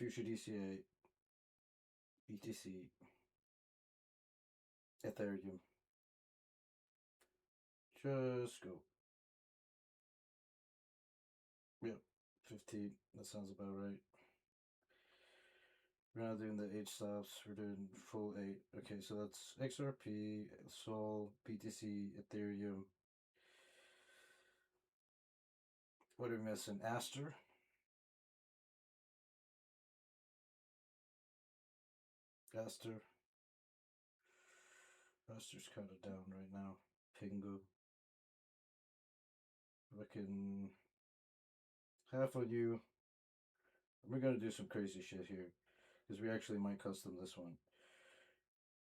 Future DCA, BTC, Ethereum. Just go. Yep, 15. That sounds about right. We're not doing the H stops. We're doing full 8. Okay, so that's XRP, Sol, BTC, Ethereum. What are we missing? Aster. Aster. Aster's kind of down right now. Pingu. Looking half on you. We're gonna do some crazy shit here because we actually might custom this one.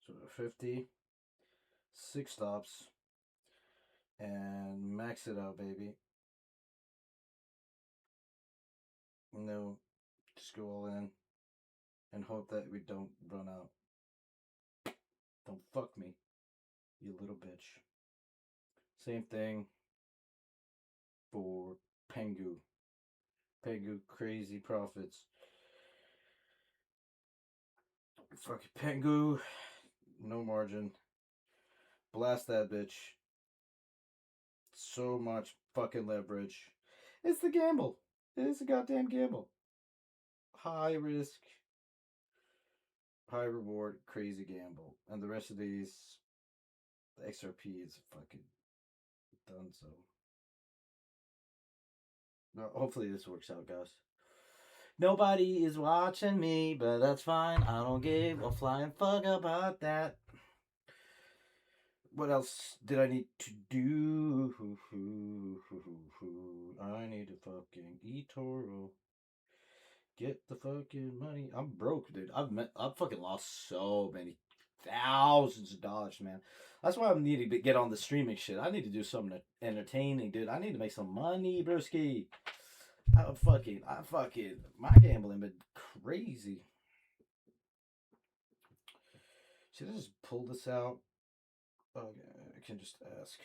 So 50, 6 stops, and max it out, baby. No, just go all in and hope that we don't run out. Don't fuck me, you little bitch. Same thing for Pengu. Pengu, crazy profits. Fucking Pengu, no margin. Blast that bitch. So much fucking leverage. It's the gamble. It is a goddamn gamble. High risk, high reward, crazy gamble. And the rest of these, the XRP is fucking done so. Well, hopefully this works out, guys. Nobody is watching me, but that's fine. I don't give a flying fuck about that. What else did I need to do? I need to fucking eToro. Get the fucking money. I'm broke, dude. I've fucking lost so many thousands of dollars, man. That's why I need to get on the streaming shit. I need to do something entertaining, dude. I need to make some money, broski. My gambling been crazy. Should I just pull this out? Oh, I can just ask.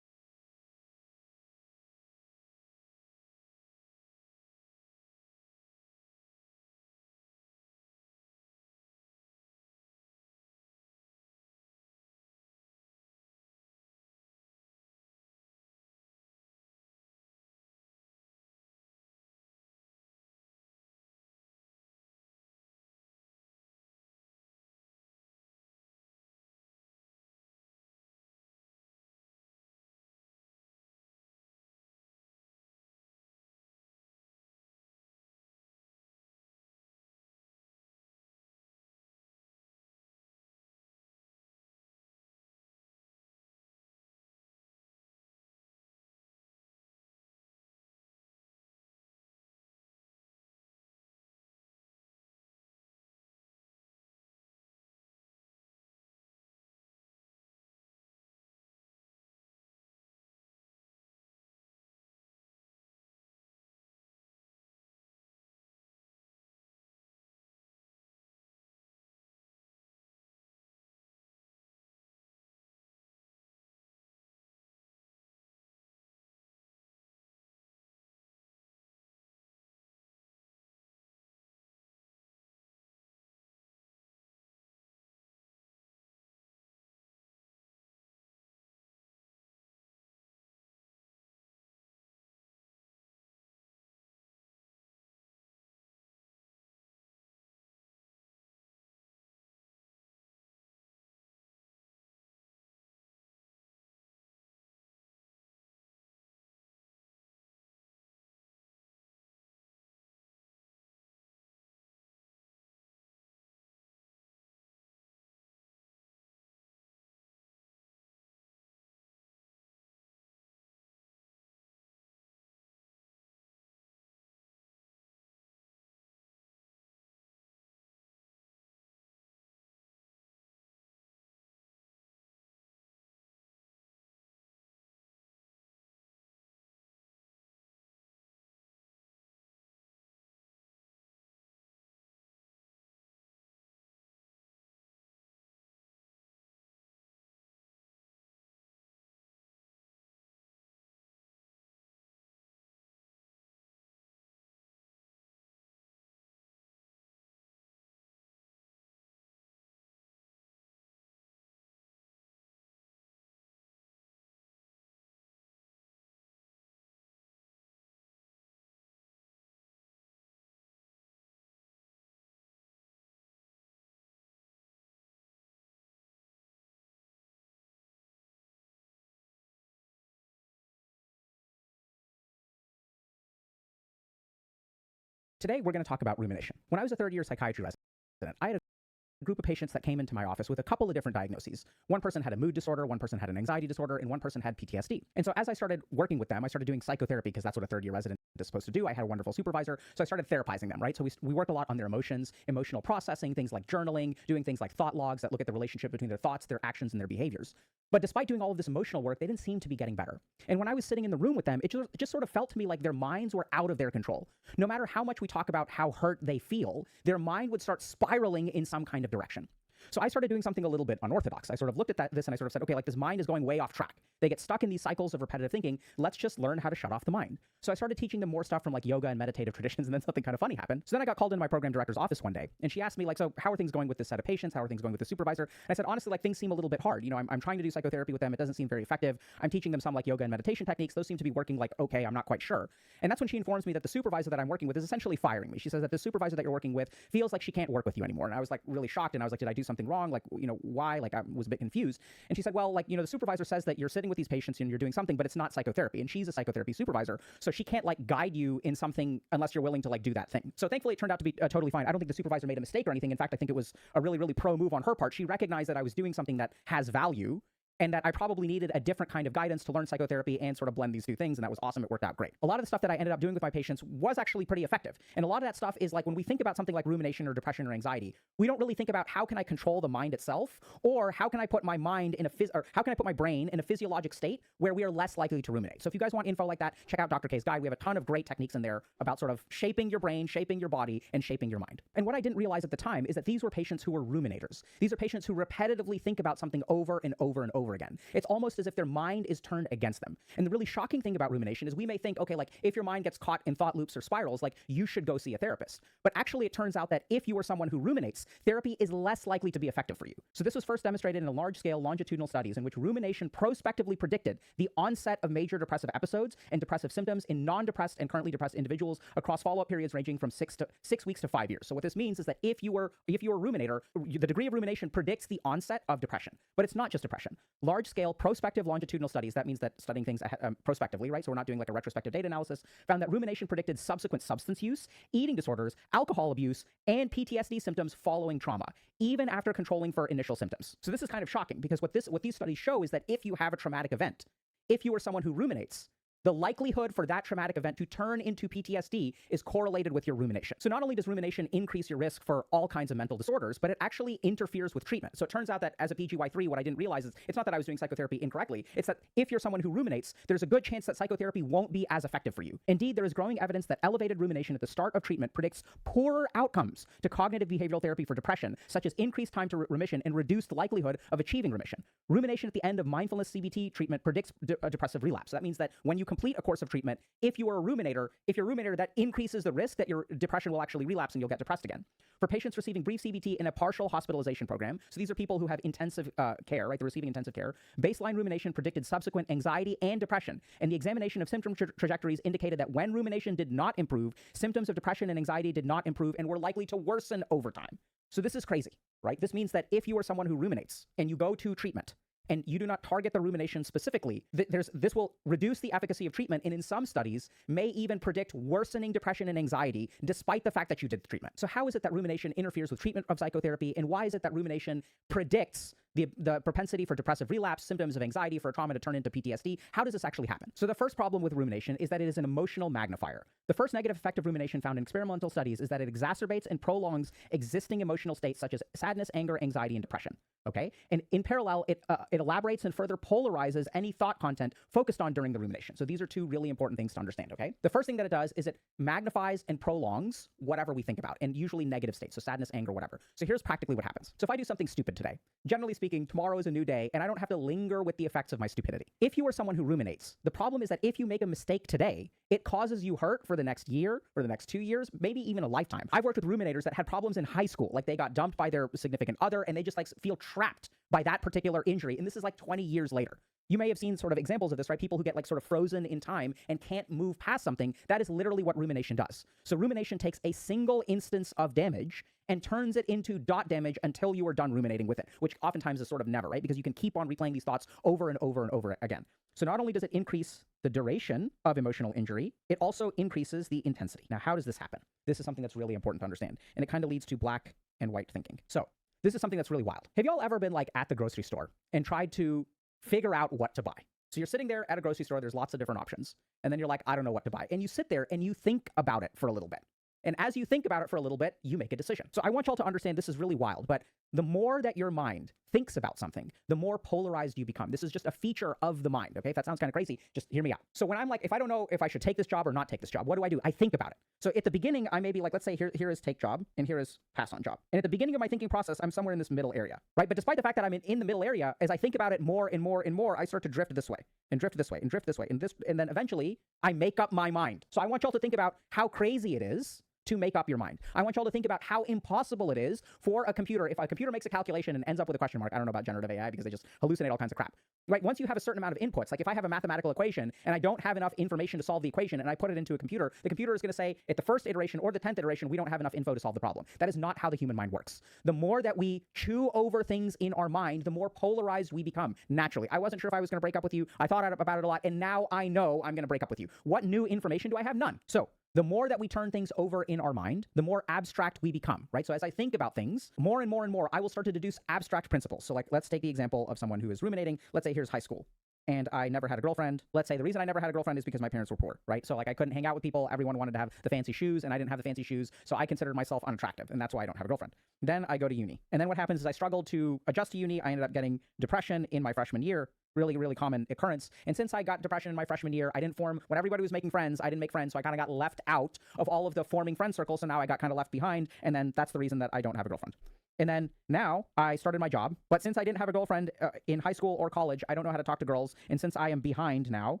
Today, we're going to talk about rumination. When I was a third-year psychiatry resident, I had a group of patients that came into my office with a couple of different diagnoses. One person had a mood disorder, one person had an anxiety disorder, and one person had PTSD. And so as I started working with them, I started doing psychotherapy because that's what a third-year resident is supposed to do. I had a wonderful supervisor, so I started therapizing them, right? So we worked a lot on their emotions, emotional processing, things like journaling, doing things like thought logs that look at the relationship between their thoughts, their actions, and their behaviors. But despite doing all of this emotional work, they didn't seem to be getting better. And when I was sitting in the room with them, it just sort of felt to me like their minds were out of their control. No matter how much we talk about how hurt they feel, their mind would start spiraling in some kind of direction. So I started doing something a little bit unorthodox. I sort of looked at this and I sort of said, okay, like this mind is going way off track. They get stuck in these cycles of repetitive thinking. Let's just learn how to shut off the mind. So I started teaching them more stuff from like yoga and meditative traditions, and then something kind of funny happened. So then I got called into my program director's office one day, and she asked me like, so how are things going with this set of patients? How are things going with the supervisor? And I said, honestly, like things seem a little bit hard. You know, I'm trying to do psychotherapy with them. It doesn't seem very effective. I'm teaching them some like yoga and meditation techniques. Those seem to be working like, okay, I'm not quite sure. And that's when she informs me that the supervisor that I'm working with is essentially firing me. She says that the supervisor that you're working with feels like she can't work with you anymore. And I was like really shocked, and I was like, did I do something wrong? Like, you know, why? Like I was a bit confused. And she said, well, like, you know, the supervisor says that you're sitting with these patients and you're doing something, but it's not psychotherapy. And she's a psychotherapy supervisor, so she can't like guide you in something unless you're willing to like do that thing. So thankfully it turned out to be totally fine. I don't think the supervisor made a mistake or anything. In fact, I think it was a really, really pro move on her part. She recognized that I was doing something that has value, and that I probably needed a different kind of guidance to learn psychotherapy and sort of blend these two things, and that was awesome. It worked out great. A lot of the stuff that I ended up doing with my patients was actually pretty effective, and a lot of that stuff is like when we think about something like rumination or depression or anxiety, we don't really think about how can I control the mind itself, or how can I put my mind in or how can I put my brain in a physiologic state where we are less likely to ruminate. So if you guys want info like that, check out Dr. K's guide. We have a ton of great techniques in there about sort of shaping your brain, shaping your body, and shaping your mind. And what I didn't realize at the time is that these were patients who were ruminators. These are patients who repetitively think about something over and over and over again. It's almost as if their mind is turned against them. And the really shocking thing about rumination is we may think, okay, like if your mind gets caught in thought loops or spirals, like you should go see a therapist. But actually it turns out that if you are someone who ruminates, therapy is less likely to be effective for you. So this was first demonstrated in large-scale longitudinal studies in which rumination prospectively predicted the onset of major depressive episodes and depressive symptoms in non-depressed and currently depressed individuals across follow-up periods ranging from 6 weeks to 5 years. So what this means is that if you are a ruminator, the degree of rumination predicts the onset of depression. But it's not just depression. Large-scale prospective longitudinal studies, that means that studying things prospectively, right? So we're not doing like a retrospective data analysis, found that rumination predicted subsequent substance use, eating disorders, alcohol abuse, and PTSD symptoms following trauma, even after controlling for initial symptoms. So this is kind of shocking because what these studies show is that if you have a traumatic event, if you are someone who ruminates, the likelihood for that traumatic event to turn into PTSD is correlated with your rumination. So not only does rumination increase your risk for all kinds of mental disorders, but it actually interferes with treatment. So it turns out that as a PGY3, what I didn't realize is it's not that I was doing psychotherapy incorrectly. It's that if you're someone who ruminates, there's a good chance that psychotherapy won't be as effective for you. Indeed, there is growing evidence that elevated rumination at the start of treatment predicts poorer outcomes to cognitive behavioral therapy for depression, such as increased time to remission and reduced likelihood of achieving remission. Rumination at the end of mindfulness CBT treatment predicts a depressive relapse. So that means that when you complete a course of treatment, if you're a ruminator, that increases the risk that your depression will actually relapse and you'll get depressed again. For patients receiving brief CBT in a partial hospitalization program, so these are people who have intensive care, right? They're receiving intensive care. Baseline rumination predicted subsequent anxiety and depression, and the examination of symptom trajectories indicated that when rumination did not improve, symptoms of depression and anxiety did not improve and were likely to worsen over time. So this is crazy, right? This means that if you are someone who ruminates and you go to treatment, and you do not target the rumination specifically, this will reduce the efficacy of treatment, and in some studies may even predict worsening depression and anxiety despite the fact that you did the treatment. So how is it that rumination interferes with treatment of psychotherapy, and why is it that rumination predicts the propensity for depressive relapse, symptoms of anxiety, for a trauma to turn into PTSD? How does this actually happen? So the first problem with rumination is that it is an emotional magnifier. The first negative effect of rumination found in experimental studies is that it exacerbates and prolongs existing emotional states such as sadness, anger, anxiety, and depression. Okay? And in parallel, it elaborates and further polarizes any thought content focused on during the rumination. So these are two really important things to understand, okay? The first thing that it does is it magnifies and prolongs whatever we think about, and usually negative states, so sadness, anger, whatever. So here's practically what happens. So if I do something stupid today, generally speaking, tomorrow is a new day, and I don't have to linger with the effects of my stupidity. If you are someone who ruminates, the problem is that if you make a mistake today, it causes you hurt for the next year, or the next 2 years, maybe even a lifetime. I've worked with ruminators that had problems in high school, like they got dumped by their significant other, and they just like feel trapped by that particular injury, and this is like 20 years later. You may have seen sort of examples of this, right? People who get like sort of frozen in time and can't move past something. That is literally what rumination does. So rumination takes a single instance of damage and turns it into dot damage until you are done ruminating with it, which oftentimes is sort of never, right? Because you can keep on replaying these thoughts over and over and over again. So not only does it increase the duration of emotional injury, it also increases the intensity. Now, how does this happen? This is something that's really important to understand, and it kind of leads to black and white thinking. So this is something that's really wild. Have y'all ever been like at the grocery store and tried to figure out what to buy? So you're sitting there at a grocery store, there's lots of different options, and then you're like, I don't know what to buy. And you sit there and you think about it for a little bit. And as you think about it for a little bit, you make a decision. So I want y'all to understand this is really wild, but the more that your mind thinks about something, the more polarized you become. This is just a feature of the mind, okay? If that sounds kind of crazy, just hear me out. So when I'm like, if I don't know if I should take this job or not take this job, what do? I think about it. So at the beginning, I may be like, let's say here is take job and here is pass on job. And at the beginning of my thinking process, I'm somewhere in this middle area, right? But despite the fact that I'm in the middle area, as I think about it more and more and more, I start to drift this way and drift this way and drift this way and then eventually I make up my mind. So I want y'all to think about how crazy it is to make up your mind. I want y'all to think about how impossible it is for a computer. If a computer makes a calculation and ends up with a question mark, I don't know about generative AI because they just hallucinate all kinds of crap. Right? Once you have a certain amount of inputs, like if I have a mathematical equation and I don't have enough information to solve the equation and I put it into a computer, the computer is going to say at the first iteration or the 10th iteration, we don't have enough info to solve the problem. That is not how the human mind works. The more that we chew over things in our mind, the more polarized we become naturally. I wasn't sure if I was going to break up with you. I thought about it a lot, and now I know I'm going to break up with you. What new information do I have? None. So the more that we turn things over in our mind, the more abstract we become, right? So as I think about things, more and more and more, I will start to deduce abstract principles. So like, let's take the example of someone who is ruminating. Let's say here's high school. And I never had a girlfriend. Let's say the reason I never had a girlfriend is because my parents were poor, right? So like I couldn't hang out with people. Everyone wanted to have the fancy shoes and I didn't have the fancy shoes. So I considered myself unattractive and that's why I don't have a girlfriend. Then I go to uni. And then what happens is I struggled to adjust to uni. I ended up getting depression in my freshman year. Really, really common occurrence. And since I got depression in my freshman year, I didn't form, when everybody was making friends, I didn't make friends. So I kind of got left out of all of the forming friend circles. So now I got kind of left behind. And then that's the reason that I don't have a girlfriend. And then now I started my job, but since I didn't have a girlfriend in high school or college, I don't know how to talk to girls. And since I am behind now,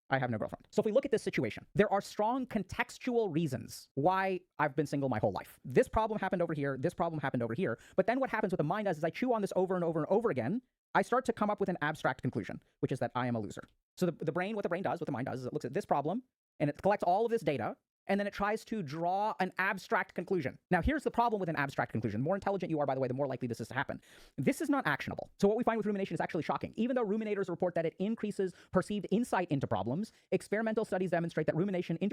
I have no girlfriend. So if we look at this situation, there are strong contextual reasons why I've been single my whole life. This problem happened over here. This problem happened over here. But then what happens with the mind is I chew on this over and over and over again, I start to come up with an abstract conclusion, which is that I am a loser. So the brain, what the mind does is it looks at this problem and it collects all of this data and then it tries to draw an abstract conclusion. Now, here's the problem with an abstract conclusion. The more intelligent you are, by the way, the more likely this is to happen. This is not actionable. So what we find with rumination is actually shocking. Even though ruminators report that it increases perceived insight into problems, experimental studies demonstrate that rumination interferes